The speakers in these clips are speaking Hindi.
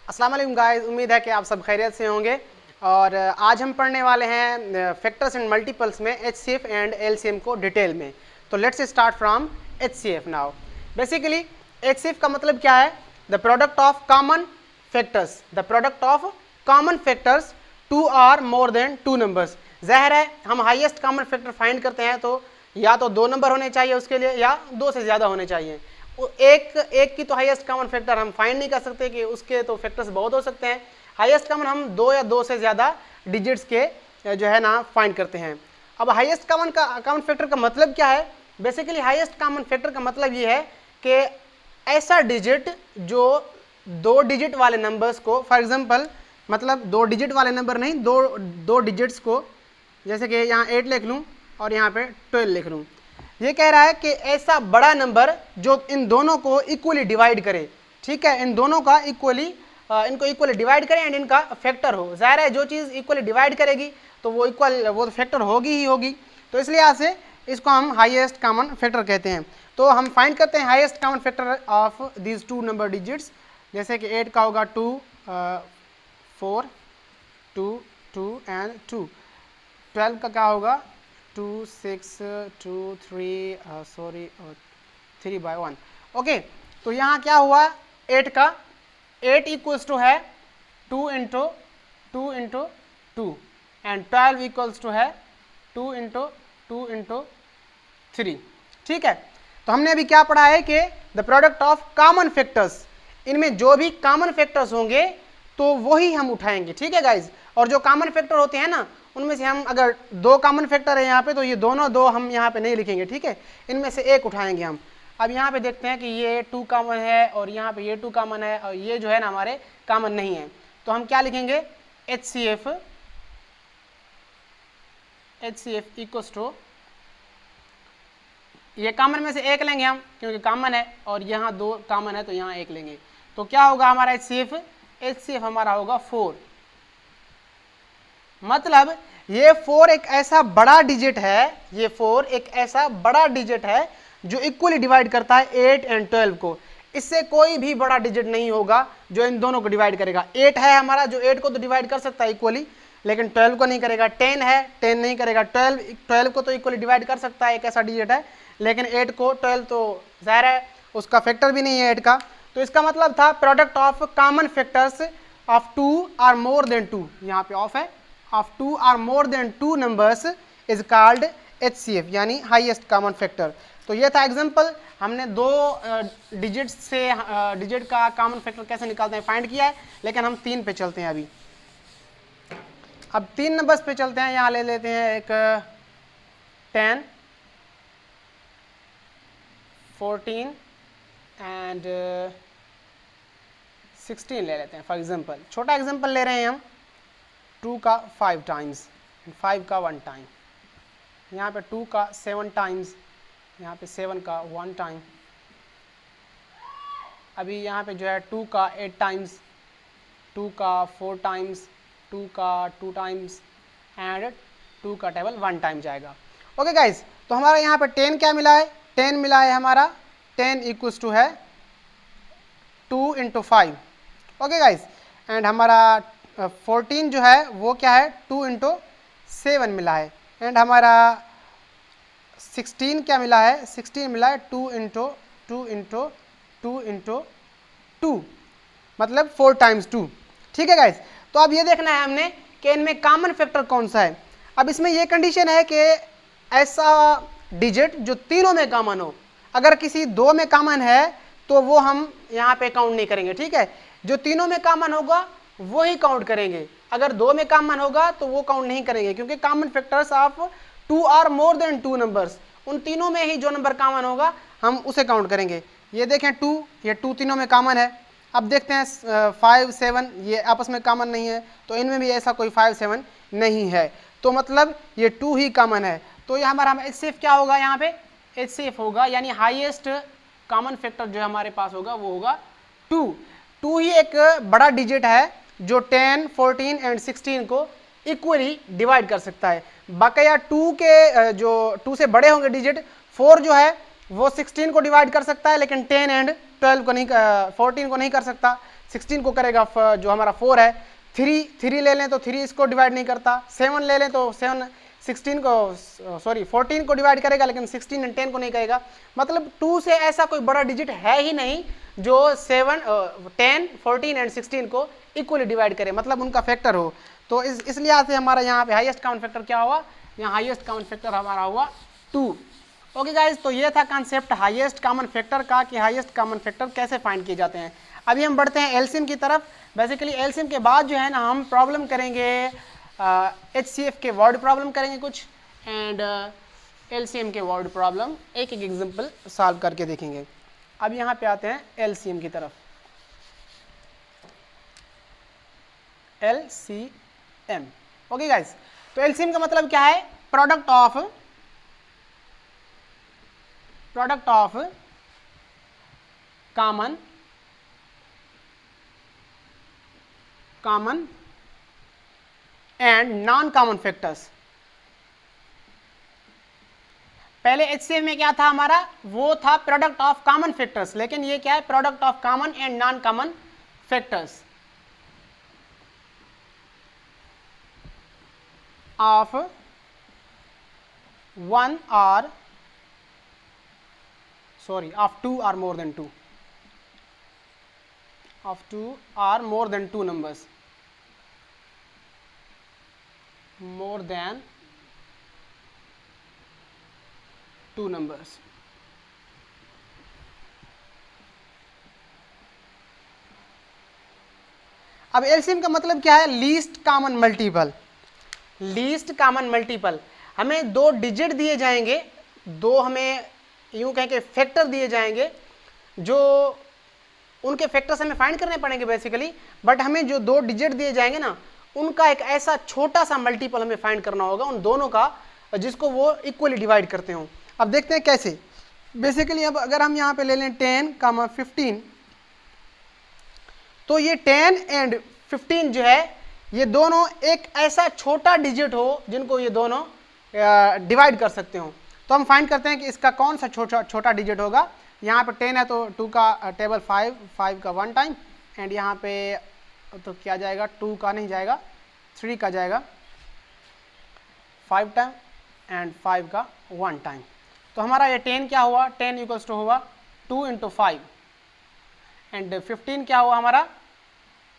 अस्सलाम वालेकुम गाइस, उम्मीद है कि आप सब खैरियत से होंगे। और आज हम पढ़ने वाले हैं फैक्टर्स एंड मल्टीपल्स में एचसीएफ एंड एलसीएम को डिटेल में। तो let's start from HCF now. Basically HCF का मतलब क्या है? The product of common factors, the product of common factors two or more than two numbers. ज़ाहिर है हम हाईएस्ट कॉमन फैक्टर फाइंड करते हैं तो या तो 2 नंबर होने चाहिए उसके लिए या 2 से ज़्यादा होने चाहिए। एक की तो हाईएस्ट कॉमन फैक्टर हम फाइंड नहीं कर सकते कि उसके तो फैक्टर्स बहुत हो सकते हैं। हाईएस्ट कॉमन हम 2 या 2 से ज़्यादा डिजिट्स के जो है ना फाइंड करते हैं। अब हाईएस्ट कॉमन फैक्टर का मतलब क्या है? बेसिकली हाईएस्ट कॉमन फैक्टर का मतलब ये है कि ऐसा डिजिट जो 2 डिजिट वाले नंबर्स को, फॉर एग्जांपल मतलब 2 डिजिट वाले नंबर नहीं, दो डिजिट्स को, जैसे कि यहाँ 8 लिख लूँ और यहाँ पे 12 लिख लूँ। ये कह रहा है कि ऐसा बड़ा नंबर जो इन दोनों को इक्वली डिवाइड करे। ठीक है, इन दोनों का इनको इक्वली डिवाइड करें एंड इनका फैक्टर हो। ज़ाहिर है जो चीज़ इक्वली डिवाइड करेगी तो वो तो फैक्टर होगी ही होगी। तो इसलिए यहाँ से इसको हम हाईएस्ट कॉमन फैक्टर कहते हैं। तो हम फाइंड करते हैं highest common factor of these 2 number digits. जैसे कि 8 का होगा 2, 4, 2, 2 एंड 2। 12 का क्या होगा 2, 6, 2, 3 बाई 1। ओके, तो यहाँ क्या हुआ 8 का 8 इक्वल्स टू है 2 इंटू 2 इंटू 2 एंड 12 इक्वल्स टू है 2 इंटू 2 इंटू 3। ठीक है, तो हमने अभी क्या पढ़ा है कि the product of common factors, इनमें जो भी कॉमन फैक्टर्स होंगे तो वही हम उठाएंगे। ठीक है गाइज, और जो कॉमन फैक्टर होते हैं ना उनमें से हम अगर 2 कॉमन फैक्टर है यहाँ पे तो ये दोनों 2 हम यहाँ पे नहीं लिखेंगे। ठीक है, इनमें से एक उठाएंगे हम। अब यहाँ पे देखते हैं कि ये 2 कॉमन है और यहाँ पे ये 2 कॉमन है और ये जो है ना हमारे कॉमन नहीं है। तो हम क्या लिखेंगे HCF इक्वल्स टू, ये कॉमन में से एक लेंगे हम क्योंकि कॉमन है और यहाँ 2 कॉमन है तो यहाँ एक लेंगे। तो क्या होगा हमारा HCF हमारा होगा 4। मतलब ये 4 एक ऐसा बड़ा डिजिट है, ये 4 एक ऐसा बड़ा डिजिट है जो इक्वली डिवाइड करता है 8 एंड 12 को। इससे कोई भी बड़ा डिजिट नहीं होगा जो इन दोनों को डिवाइड करेगा। 8 है हमारा जो 8 को तो डिवाइड कर सकता है इक्वली, लेकिन 12 को नहीं करेगा। 10 है 10 नहीं करेगा। 12 को तो इक्वली डिवाइड कर सकता है, एक ऐसा डिजिट है, लेकिन 8 को 12 तो ज़ाहिर है उसका फैक्टर भी नहीं है 8 का। तो इसका मतलब था product of common factors of 2 or more than 2, यहाँ पे ऑफ है, of 2 or more than 2 numbers is called HCF यानी हाईएस्ट कॉमन फैक्टर। तो ये था एग्जांपल, हमने 2 डिजिट का कॉमन फैक्टर कैसे निकालते हैं फाइंड किया है, लेकिन हम 3 पे चलते हैं अभी। अब 3 नंबर्स पे चलते हैं। यहाँ ले लेते हैं एक 10, 14 एंड 16 ले लेते हैं फॉर एग्जांपल। छोटा एग्जांपल ले रहे हैं हम 2 का 5 टाइम्स, 5 का 1 टाइम, यहाँ पे 2 का 7 टाइम्स, यहाँ पे 7 का 1 टाइम। अभी यहाँ पे जो है 2 का 8 टाइम्स, 2 का 4 टाइम्स, 2 का 2 टाइम्स एंड 2 का टेबल 1 टाइम जाएगा। ओके गाइज, तो हमारा यहाँ पे 10 क्या मिला है? 10 मिला है हमारा, 10 इक्वल्स टू है 2 इंटू 5। ओके गाइज, एंड हमारा 14 जो है वो क्या है 2 इंटू 7 मिला है। एंड हमारा 16 क्या मिला है? 16 मिला है 2 इंटू 2 इंटू 2 इंटू 2, मतलब 4 टाइम्स 2। ठीक है गाइस, तो अब ये देखना है हमने कि इनमें कॉमन फैक्टर कौन सा है। अब इसमें ये कंडीशन है कि ऐसा डिजिट जो तीनों में कॉमन हो। अगर किसी 2 में कॉमन है तो वो हम यहाँ पे काउंट नहीं करेंगे। ठीक है, जो तीनों में कॉमन होगा वो ही काउंट करेंगे। अगर 2 में कॉमन होगा तो वो काउंट नहीं करेंगे, क्योंकि common factors of 2 or more than 2 numbers, उन तीनों में ही जो नंबर कॉमन होगा हम उसे काउंट करेंगे। ये देखें 2, ये 2 तीनों में कॉमन है। अब देखते हैं 5, 7 ये आपस में कॉमन नहीं है, तो इनमें भी ऐसा कोई 5, 7 नहीं है, तो मतलब ये 2 ही कॉमन है। तो ये हमारा HCF क्या होगा? यहाँ पे HCF होगा यानी हाईएस्ट कॉमन फैक्टर जो हमारे पास होगा वो होगा 2। 2 ही एक बड़ा डिजिट है जो 10, 14 एंड 16 को इक्वली डिवाइड कर सकता है। बाकाया 2 के जो 2 से बड़े होंगे डिजिट, 4 जो है वो 16 को डिवाइड कर सकता है, लेकिन 10 एंड 12 को नहीं 14 को नहीं कर सकता। 16 को करेगा जो हमारा 4 है। 3 ले लें तो 3 इसको डिवाइड नहीं करता। 7 ले लें तो 7 16 को 14 को डिवाइड करेगा, लेकिन 16 एंड 10 को नहीं करेगा। मतलब 2 से ऐसा कोई बड़ा डिजिट है ही नहीं जो 7 10 14 एंड 16 को इक्वली डिवाइड करे, मतलब उनका फैक्टर हो। तो इस लिहाज से हमारा यहाँ पे हाईएस्ट कॉमन फैक्टर क्या हुआ, यहाँ हाईएस्ट कॉमन फैक्टर हमारा हुआ 2। ओके गाइज, तो ये था कॉन्सेप्ट हाईएस्ट कॉमन फैक्टर का कि हाईएस्ट कॉमन फैक्टर कैसे फाइंड किए जाते हैं। अभी हम बढ़ते हैं एलसीएम की तरफ। बेसिकली एलसीएम के बाद जो है ना हम प्रॉब्लम करेंगे HCF के वर्ड प्रॉब्लम करेंगे कुछ, एंड एलसीएम के वर्ड प्रॉब्लम एक एक एग्जांपल सॉल्व करके देखेंगे। अब यहाँ पे आते हैं एलसीएम की तरफ। एलसीएम, ओके गाइस, तो एलसीएम का मतलब क्या है, product of common and non common factors. पहले HCF में क्या था हमारा, वो था प्रोडक्ट ऑफ कॉमन फैक्टर्स, लेकिन ये क्या है, product of common and non common factors of 2 or more than 2 of 2 or more than 2 numbers, more than 2 numbers। अब एलसीएम का मतलब क्या है, least common multiple. Least common multiple, हमें 2 डिजिट दिए जाएंगे, 2 हमें यूं कहें कि फैक्टर दिए जाएंगे, जो उनके फैक्टर्स हमें फाइंड करने पड़ेंगे बेसिकली, बट हमें जो 2 डिजिट दिए जाएंगे ना, उनका एक ऐसा छोटा सा मल्टीपल हमें फाइंड करना होगा उन दोनों का, जिसको वो इक्वली डिवाइड करते हो। अब देखते हैं कैसे। बेसिकली अब अगर हम यहाँ पे ले लें 10, 15, तो ये 10 एंड 15 जो है, ये दोनों एक ऐसा छोटा डिजिट हो जिनको ये दोनों डिवाइड कर सकते हो। तो हम फाइंड करते हैं कि इसका कौन सा छोटा डिजिट होगा। यहाँ पे 10 है तो 2 का टेबल 5 का 1 टाइम, एंड यहाँ पे तो क्या जाएगा, 2 का नहीं जाएगा, 3 का जाएगा 5 टाइम, एंड 5 का 1 टाइम। तो हमारा ये 10 क्या हुआ, 10 इक्वल्स टू हुआ 2 × 5, एंड 15 क्या हुआ हमारा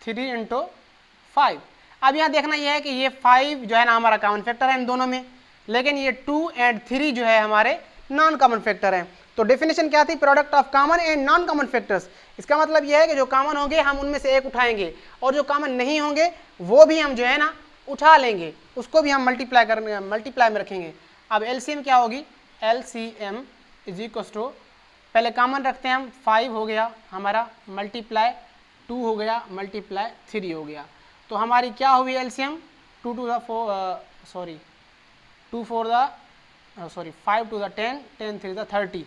3 × 5। अब यहाँ देखना यह है कि ये 5 जो है ना हमारा कॉमन फैक्टर है इन दोनों में, लेकिन ये 2 एंड 3 जो है हमारे नॉन कॉमन फैक्टर हैं। तो डेफिनेशन क्या थी, product of common and non common factors. इसका मतलब यह है कि जो कॉमन होंगे हम उनमें से एक उठाएंगे, और जो कॉमन नहीं होंगे वो भी हम जो है ना उठा लेंगे, उसको भी हम मल्टीप्लाई में रखेंगे। अब एलसीएम क्या होगी, एलसीएम इज इक्वल्स टू, पहले कॉमन रखते हैं हम, 5 हो गया हमारा, मल्टीप्लाई 2 हो गया, मल्टीप्लाई 3 हो गया। तो हमारी क्या हुई एलसीएम, 5 to the 10, 10 3 the 30।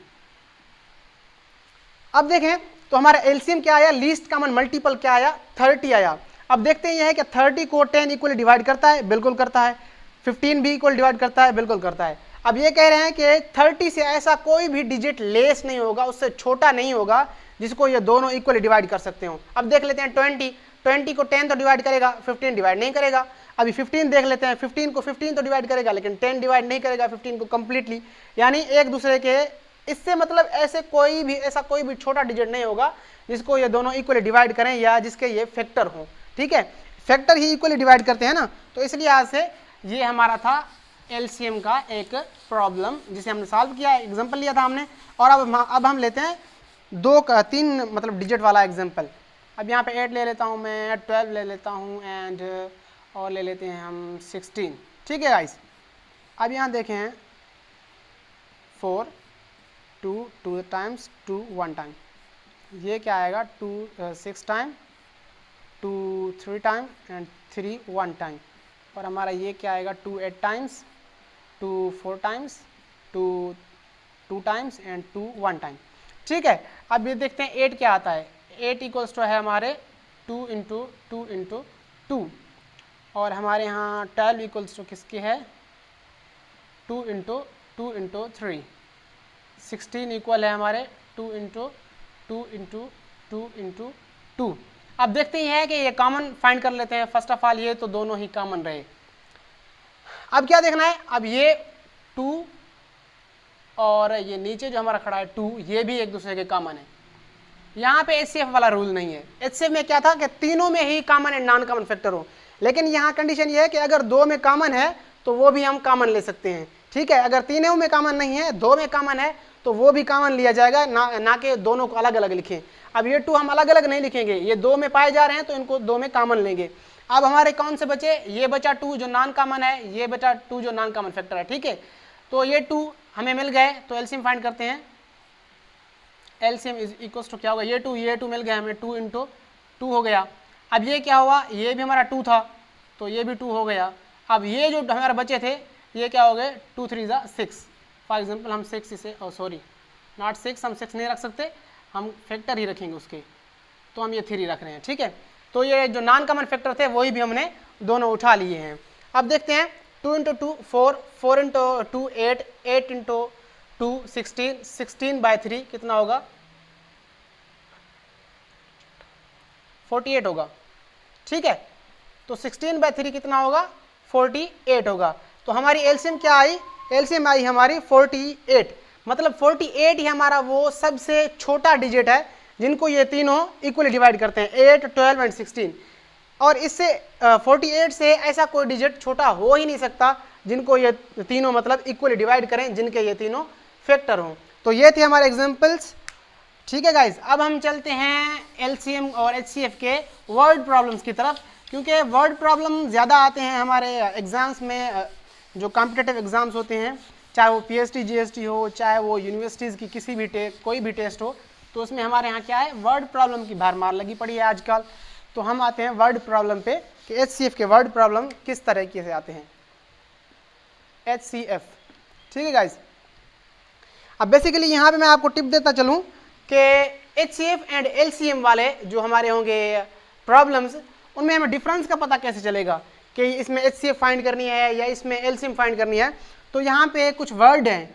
अब देखें तो हमारा एलसीएम क्या आया, लीस्ट कॉमन मल्टीपल क्या आया, 30 आया। अब देखते हैं यह है कि 30 को 10 इक्वली डिवाइड करता है, बिल्कुल करता है। 15 भी इक्वल डिवाइड करता है, बिल्कुल करता है। अब ये कह रहे हैं कि 30 से ऐसा कोई भी डिजिट लेस नहीं होगा, उससे छोटा नहीं होगा, जिसको ये दोनों इक्वली डिवाइड कर सकते हो। अब देख लेते हैं 20 को 10 तो डिवाइड करेगा, 15 डिवाइड नहीं करेगा। अभी 15 देख लेते हैं, 15 को 15 तो डिवाइड करेगा, लेकिन 10 डिवाइड नहीं करेगा 15 को कंप्लीटली, यानी एक दूसरे के, इससे मतलब ऐसा कोई भी छोटा डिजिट नहीं होगा जिसको ये दोनों इक्वली डिवाइड करें या जिसके ये फैक्टर हो। ठीक है, फैक्टर ही इक्वली डिवाइड करते हैं ना, तो इसलिए आज से ये हमारा था एलसीएम का एक प्रॉब्लम जिसे हमने सॉल्व किया, एग्जाम्पल लिया था हमने। और अब हम लेते हैं 3 मतलब डिजिट वाला एग्जाम्पल। अब यहाँ पे 8 ले लेता हूँ मैं, 12 ले लेता हूँ, एंड और ले लेते हैं हम 16। ठीक है गाइस, अब यहाँ देखें 4 2 टाइम्स 2 1 टाइम, ये क्या आएगा 2 6 टाइम, 2 3 टाइम, एंड 3 1 टाइम। और हमारा ये क्या आएगा 2 8 times, 2 4 times, 2 2 times, and 2 1 time. ठीक है, अब ये देखते हैं 8 क्या आता है। 8 इक्वल्स टू है हमारे 2 × 2 × 2, और हमारे यहाँ 12 इक्वल्स टू किसकी है 2 × 2 × 3। 16 इक्वल है हमारे 2 × 2 × 2 × 2। अब देखते ही हैं कि ये कॉमन फाइंड कर लेते हैं। फर्स्ट ऑफ ऑल ये तो दोनों ही कॉमन रहे। अब क्या देखना है, अब ये 2 और ये नीचे जो हमारा खड़ा है 2, ये भी एक दूसरे के कॉमन है। यहाँ पे HCF वाला रूल नहीं है। HCF में क्या था कि तीनों में ही common and non common factor हो, लेकिन यहाँ कंडीशन ये है कि अगर 2 में कॉमन है तो वो भी हम कॉमन ले सकते हैं, ठीक है। अगर तीनों में कॉमन नहीं है, 2 में कॉमन है तो वो भी कॉमन लिया जाएगा, ना कि दोनों को अलग अलग लिखें। अब ये 2 हम अलग अलग नहीं लिखेंगे, ये 2 में पाए जा रहे हैं तो इनको 2 में कॉमन लेंगे। अब हमारे कौन से बचे, ये बचा 2 जो नॉन कॉमन है, ये बचा 2 जो नॉन कॉमन फैक्टर है, ठीक है। तो ये 2 हमें मिल गए, तो एलसीएम फाइंड करते हैं। एलसीएम इज इक्वल्स टू क्या होगा, ये 2 मिल गया हमें, 2 × 2 हो गया। अब ये क्या हुआ, ये भी हमारा 2 था तो ये भी 2 हो गया। अब ये जो हमारे बचे थे ये क्या हो गए, 2 × 3 = 6। फॉर एग्जाम्पल हम 6 इसे, सॉरी नॉट 6, हम 6 नहीं रख सकते, हम फैक्टर ही रखेंगे उसके, तो हम ये 3 रख रहे हैं, ठीक है। तो ये जो नॉन कॉमन फैक्टर थे वही भी हमने दोनों उठा लिए हैं। अब देखते हैं 2 × 2 4, 4 × 2 8, 8 × 2 16, 16/3 कितना होगा, 48 होगा, ठीक है। तो 16/3 कितना होगा, 48 होगा। तो हमारी एलसीएम क्या आई, एलसीएम आई हमारी 48। मतलब 48 ही हमारा वो सबसे छोटा डिजिट है जिनको ये तीनों इक्वली डिवाइड करते हैं, 8, 12 एंड 16। और इससे 48 से ऐसा कोई डिजिट छोटा हो ही नहीं सकता जिनको ये तीनों मतलब इक्वली डिवाइड करें, जिनके ये तीनों फैक्टर हों। तो ये थे हमारे एग्जांपल्स, ठीक है गाइज। अब हम चलते हैं एलसीएम और एचसीएफ के वर्ड प्रॉब्लम्स की तरफ, क्योंकि वर्ड प्रॉब्लम ज़्यादा आते हैं हमारे एग्जाम्स में, जो कॉम्पिटिटिव एग्जाम्स होते हैं, चाहे वो पीएचडी जीएसटी हो, चाहे वो यूनिवर्सिटीज़ की किसी भी कोई भी टेस्ट हो, तो उसमें हमारे यहाँ क्या है, वर्ड प्रॉब्लम की भरमार लगी पड़ी है आजकल। तो हम आते हैं वर्ड प्रॉब्लम पे कि एचसीएफ के वर्ड प्रॉब्लम किस तरीके से आते हैं। एचसीएफ, ठीक है गाइज। अब बेसिकली यहाँ पे मैं आपको टिप देता चलूँ कि एचसीएफ एंड एलसीएम वाले जो हमारे होंगे प्रॉब्लम्स, उनमें हमें डिफरेंस का पता कैसे चलेगा कि इसमें एचसीएफ फाइंड करनी है या इसमें एलसीएम फाइंड करनी है। तो यहाँ पे कुछ वर्ड हैं,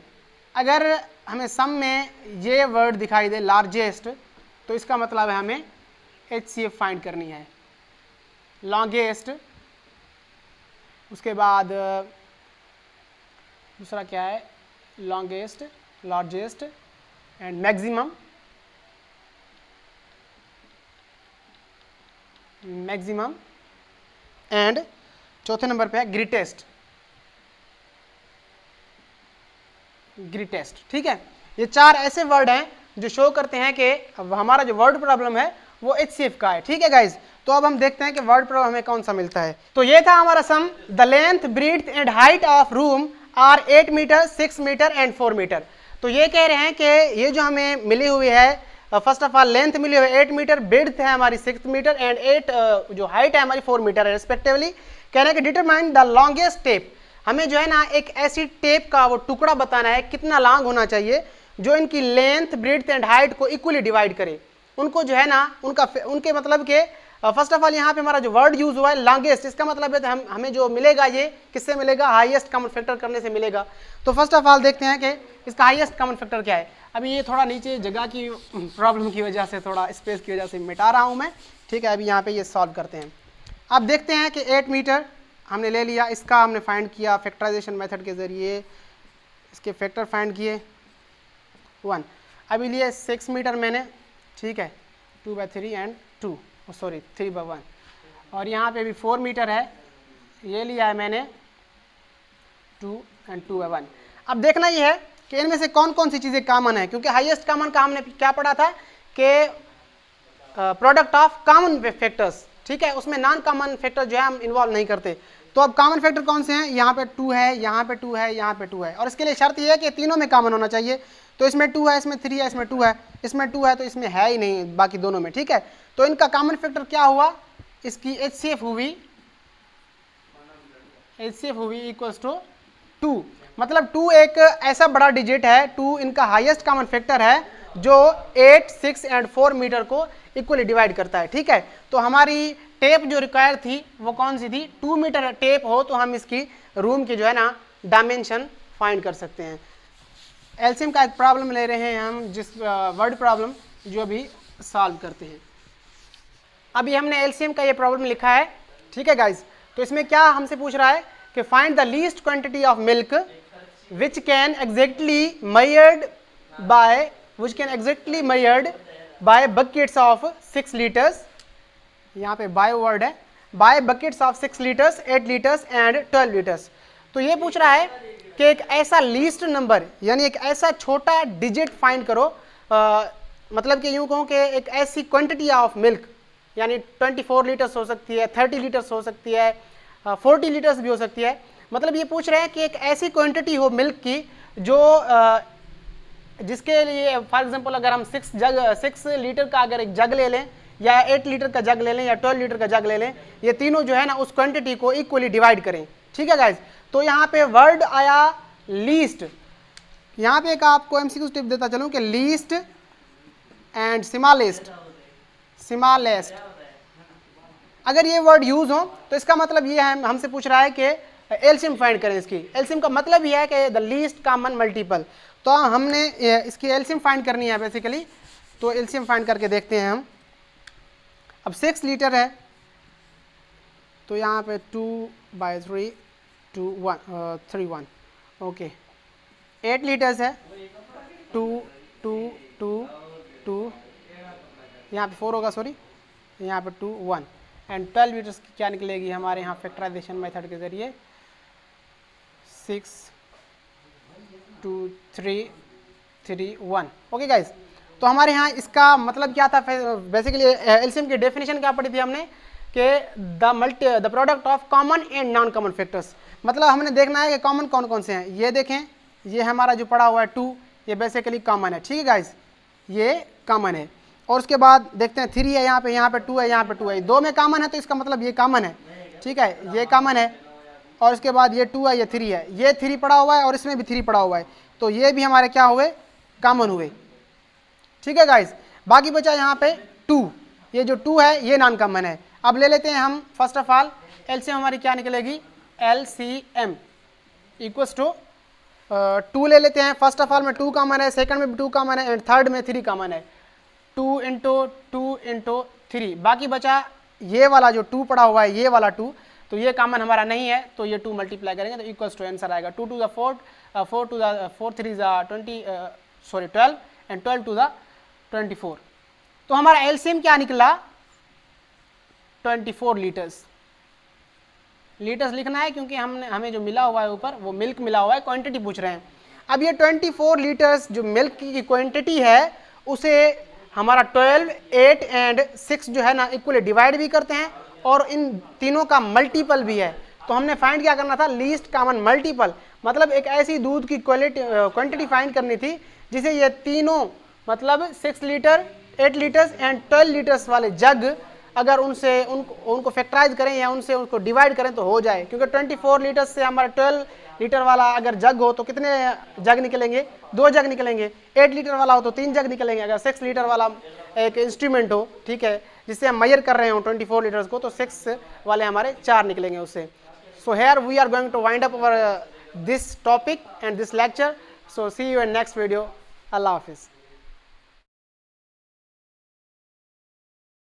अगर हमें सम में ये वर्ड दिखाई दे लार्जेस्ट, तो इसका मतलब है हमें एचसीएफ फाइंड करनी है। लॉन्गेस्ट, उसके बाद दूसरा क्या है, longest, largest and maximum, maximum and चौथे नंबर पे है ग्रेटेस्ट, ग्रेटेस्ट, ठीक है। ये 4 ऐसे वर्ड हैं जो शो करते हैं कि हमारा जो वर्ड प्रॉब्लम है वो एचसीएफ का है, ठीक है गाइज। तो अब हम देखते हैं कि वर्ड प्रॉब्लम हमें कौन सा मिलता है। तो ये था हमारा sum, the length breadth and height of room are 8 meter, 6 meter and 4 meter. तो ये कह रहे हैं कि ये जो हमें मिली हुई है, फर्स्ट ऑफ ऑल लेंथ मिली हुई है 8 मीटर, ब्रीथ है हमारी 6 मीटर एंड 8 जो हाइट है हमारी 4 मीटर है रिस्पेक्टिवली। कह रहे हैं कि डिटरमाइन द लॉन्गेस्ट टेप, हमें जो है ना एक ऐसी टेप का वो टुकड़ा बताना है कितना लॉन्ग होना चाहिए जो इनकी लेंथ ब्रीथ एंड हाइट को इक्वली डिवाइड करे। उनको जो है ना उनके मतलब के फर्स्ट ऑफ ऑल यहाँ पे हमारा जो वर्ड यूज हुआ है लॉन्गेस्ट, इसका मतलब है तो हमें जो मिलेगा ये किससे मिलेगा, हाईएस्ट कॉमन फैक्टर करने से मिलेगा। तो फर्स्ट ऑफ ऑल देखते हैं कि इसका हाईएस्ट कॉमन फैक्टर क्या है। अभी ये थोड़ा नीचे जगह की प्रॉब्लम की वजह से, थोड़ा स्पेस की वजह से मिटा रहा हूँ मैं, ठीक है। अभी यहाँ पे ये सॉल्व करते हैं। अब देखते हैं कि 8 मीटर हमने ले लिया, इसका हमने फाइंड किया फैक्टराइजेशन मेथड के ज़रिए, इसके फैक्टर फाइंड किए 1। अभी लिए 6 मीटर मैंने, ठीक है, 2/3 एंड 2, सॉरी 3/1। और यहाँ पे भी 4 मीटर है, ये लिया है मैंने 2 एंड 2/1। अब देखना ये है कि इनमें से कौन कौन सी चीज़ें कॉमन है, क्योंकि हाईएस्ट कॉमन का हमने क्या पढ़ा था कि प्रोडक्ट ऑफ कॉमन फैक्टर्स, ठीक है, उसमें नॉन कॉमन फैक्टर जो है हम इन्वॉल्व नहीं करते। तो अब कॉमन फैक्टर कौन से हैं, यहाँ पे 2 है, यहाँ पे 2 है, यहाँ पे 2 है, और इसके लिए शर्त ये है कि तीनों में कॉमन होना चाहिए। तो इसमें 2 है, इसमें 3 है, इसमें 2 है, इसमें 2 है, तो इसमें है ही नहीं बाकी दोनों में, ठीक है। तो इनका कॉमन फैक्टर क्या हुआ, इसकी एचसीएफ हुई, एचसीएफ हुई इक्वल्स टू 2। मतलब 2 एक ऐसा बड़ा डिजिट है, 2 इनका हाईएस्ट कॉमन फैक्टर है जो 8, 6 एंड 4 मीटर को इक्वली डिवाइड करता है, ठीक है। तो हमारी टेप जो रिक्वायर थी वो कौन सी थी, 2 मीटर टेप हो तो हम इसकी रूम की जो है ना डायमेंशन फाइंड कर सकते हैं। एलसीएम का एक प्रॉब्लम ले रहे हैं हम, जिस वर्ड प्रॉब्लम जो अभी सॉल्व करते हैं। अभी हमने एलसीएम का ये प्रॉब्लम लिखा है, ठीक है गाइज। तो इसमें क्या हमसे पूछ रहा है कि find the least quantity of milk which can exactly measured by buckets of 6 liters, यहाँ पे बाय वर्ड है, bye buckets of 6 liters, 8 liters and 12 liters। तो ये पूछ रहा है कि एक ऐसा लीस्ट नंबर यानी एक ऐसा छोटा डिजिट फाइंड करो, मतलब कि यूं कहूँ कि एक ऐसी क्वांटिटी ऑफ मिल्क, यानी 24 लीटर्स हो सकती है, 30 लीटर्स हो सकती है, 40 लीटर्स भी हो सकती है। मतलब ये पूछ रहे हैं कि एक ऐसी क्वांटिटी हो मिल्क की जो जिसके लिए फॉर एग्जांपल अगर हम 6 लीटर का अगर एक जग ले लें या 8 लीटर का जग ले लें या 12 लीटर का जग ले लें, ये तीनों जो है ना उस क्वांटिटी को इक्वली डिवाइड करें, ठीक है गाइज। तो यहाँ पे वर्ड आया लीस्ट, यहाँ पे एक आपको एमसीक्यू टिप देता चलूँ कि लीस्ट एंड स्मॉलेस्ट, अगर ये वर्ड यूज हो तो इसका मतलब ये है, हमसे पूछ रहा है कि एलसीएम फाइंड करें। इसकी एलसीएम का मतलब ये है कि द लीस्ट कॉमन मल्टीपल। तो हमने इसकी एलसीएम फाइंड करनी है बेसिकली। तो एलसीएम फाइंड करके देखते हैं हम। अब 6 लीटर है तो यहाँ पे 2/3 3 1 ओके। 8 लीटर्स है 2 2 2 2, यहाँ पे 4 होगा, सॉरी, यहाँ पे 2 1 एंड 12 लीटर्स की क्या निकलेगी हमारे यहाँ फैक्टराइजेशन मेथड के जरिए 6 2 3 3 1। ओके गाइज, तो हमारे यहाँ इसका मतलब क्या था, बेसिकली एलसीएम की डेफिनेशन क्या पढ़ी थी हमने कि the product of common and non common factors. मतलब हमने देखना है कि कॉमन कौन कौन से हैं। ये देखें, ये हमारा जो पड़ा हुआ है 2, ये बेसिकली कॉमन है, ठीक है गाइज, ये कॉमन है। और उसके बाद देखते हैं 3 है यहाँ पे 2 है, यहाँ पे 2 है, 2 में कॉमन है तो इसका मतलब ये कॉमन है, ठीक है, ये कॉमन है। और उसके बाद ये 2 है, ये 3 है, ये 3 पड़ा हुआ है और इसमें भी 3 पड़ा हुआ है, तो ये भी हमारे क्या हुए, कॉमन हुए, ठीक है गाइज। बाकी बचा यहाँ पे 2, ये जो 2 है ये नॉन कॉमन है। अब ले लेते हैं हम फर्स्ट ऑफ ऑल एलसीएम हमारी क्या निकलेगी, एलसीएम इक्वल्स टू 2 ले लेते हैं। फर्स्ट ऑफ ऑल में 2 कॉमन है, सेकंड में भी 2 कॉमन है एंड थर्ड में 3 कॉमन है, 2 × 3। बाकी बचा ये वाला जो 2 पड़ा हुआ है, ये वाला 2, तो ये कॉमन हमारा नहीं है, तो ये 2 मल्टीप्लाई करेंगे तो इक्वल्स टू आंसर आएगा 2 to the 4 4 to the 4 3 is 12 and 12 to the 24। तो हमारा एलसीएम क्या निकला, 24 लीटर्स। लीटर्स लिखना है क्योंकि हमें जो मिला हुआ है ऊपर वो मिल्क मिला हुआ है, क्वांटिटी पूछ रहे हैं। अब ये 24 लीटर्स जो मिल्क की क्वांटिटी है उसे हमारा 12, 8 एंड 6 जो है ना इक्वली डिवाइड भी करते हैं और इन तीनों का मल्टीपल भी है। तो हमने फाइंड क्या करना था, लीस्ट कॉमन मल्टीपल, मतलब एक ऐसी दूध की क्वांटिटी फाइंड करनी थी जिसे ये तीनों मतलब 6 लीटर, 8 लीटर्स एंड 12 लीटर्स वाले जग अगर उनको फैक्टराइज करें या उनको डिवाइड करें तो हो जाए। क्योंकि 24 लीटर्स से हमारा 12 लीटर वाला अगर जग हो तो कितने जग निकलेंगे, 2 जग निकलेंगे। 8 लीटर वाला हो तो 3 जग निकलेंगे। अगर 6 लीटर वाला एक इंस्ट्रूमेंट हो, ठीक है, जिससे हम मेजर कर रहे हो 24 लीटर्स को, तो 6 वाले हमारे 4 निकलेंगे उससे। So here we are going to wind up our this topic and this lecture. So see you in next video. अल्लाह हाफिज़।